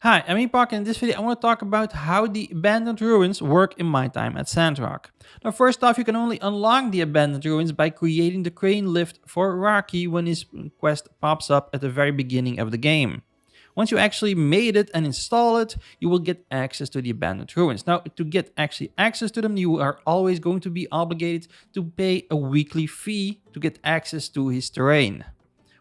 Hi, I'm Epoch, and in this video I want to talk about how the abandoned ruins work in my time at Sandrock. Now first off, you can only unlock the abandoned ruins by creating the crane lift for Rocky when his quest pops up at the very beginning of the game. Once you actually made it and install it, you will get access to the abandoned ruins. Now, to get actually access to them, you are always going to be obligated to pay a weekly fee to get access to his terrain.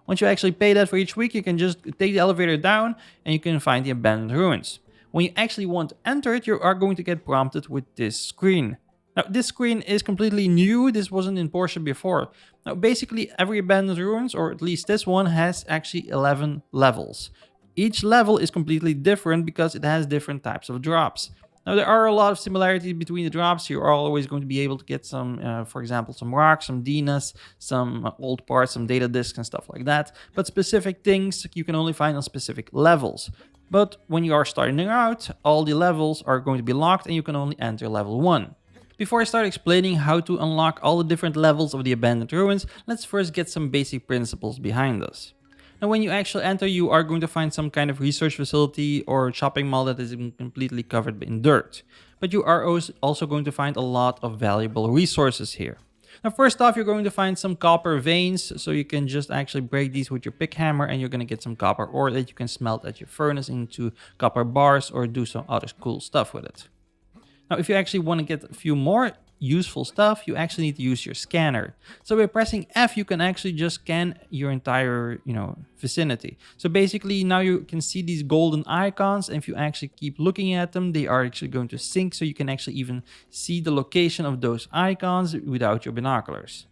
Once you actually pay that for each week, you can just take the elevator down and you can find the abandoned ruins. When you actually want to enter it, you are going to get prompted with this screen. Now, this screen is completely new. This wasn't in Porsche before. Now, basically, every abandoned ruins, or at least this one, has actually 11 levels. Each level is completely different because it has different types of drops. Now, there are a lot of similarities between the drops. You are always going to be able to get some, for example, some rocks, some Dinas, some old parts, some data disks and stuff like that. But specific things you can only find on specific levels. But when you are starting out, all the levels are going to be locked and you can only enter level 1. Before I start explaining how to unlock all the different levels of the abandoned ruins, let's first get some basic principles behind us. Now, when you actually enter, you are going to find some kind of research facility or shopping mall that is completely covered in dirt. But you are also going to find a lot of valuable resources here. Now, first off, you're going to find some copper veins, so you can just actually break these with your pick hammer and you're going to get some copper ore that you can smelt at your furnace into copper bars or do some other cool stuff with it. Now, if you actually want to get a few more useful stuff, you actually need to use your scanner. So by pressing F, you can actually just scan your entire, vicinity. So basically now you can see these golden icons, and if you actually keep looking at them, they are actually going to sync, so you can actually even see the location of those icons without your binoculars.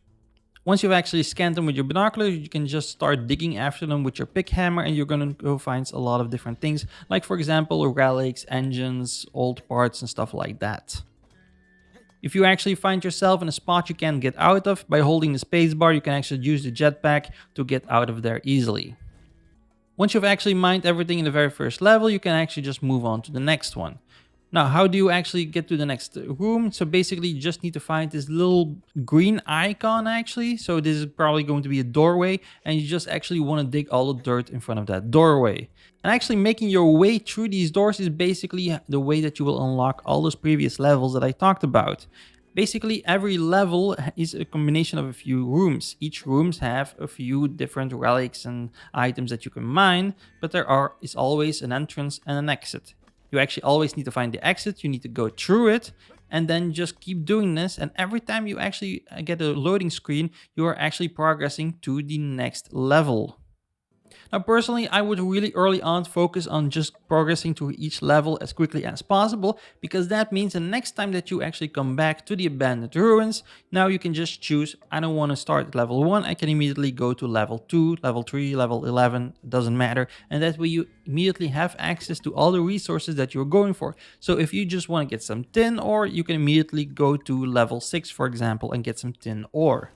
Once you've actually scanned them with your binoculars, you can just start digging after them with your pick hammer, and you're going to go find a lot of different things, like for example relics, engines, old parts and stuff like that. If you actually find yourself in a spot you can't get out of, by holding the spacebar, you can actually use the jetpack to get out of there easily. Once you've actually mined everything in the very first level, you can actually just move on to the next one. Now, how do you actually get to the next room? So basically, you just need to find this little green icon actually. So this is probably going to be a doorway, and you just actually want to dig all the dirt in front of that doorway. And actually making your way through these doors is basically the way that you will unlock all those previous levels that I talked about. Basically, every level is a combination of a few rooms. Each rooms have a few different relics and items that you can mine, but there is always an entrance and an exit. You actually always need to find the exit, you need to go through it, and then just keep doing this. And every time you actually get a loading screen, you are actually progressing to the next level. Now, personally, I would really early on focus on just progressing to each level as quickly as possible, because that means the next time that you actually come back to the abandoned ruins, now you can just choose, I don't want to start at level 1, I can immediately go to level 2, level 3, level 11, doesn't matter. And that way you immediately have access to all the resources that you're going for. So if you just want to get some tin ore, you can immediately go to level 6, for example, and get some tin ore.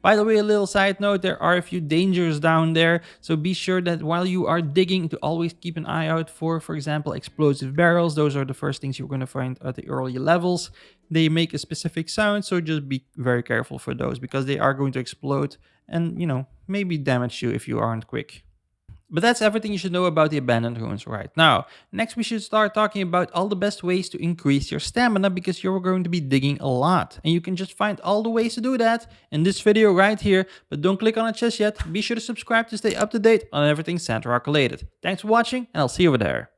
By the way, a little side note, there are a few dangers down there, so be sure that while you are digging to always keep an eye out for example, explosive barrels. Those are the first things you're going to find at the early levels. They make a specific sound, so just be very careful for those, because they are going to explode and, maybe damage you if you aren't quick. But that's everything you should know about the abandoned ruins right now. Next, we should start talking about all the best ways to increase your stamina, because you're going to be digging a lot. And you can just find all the ways to do that in this video right here. But don't click on it just yet. Be sure to subscribe to stay up to date on everything Sandrock related. Thanks for watching, and I'll see you over there.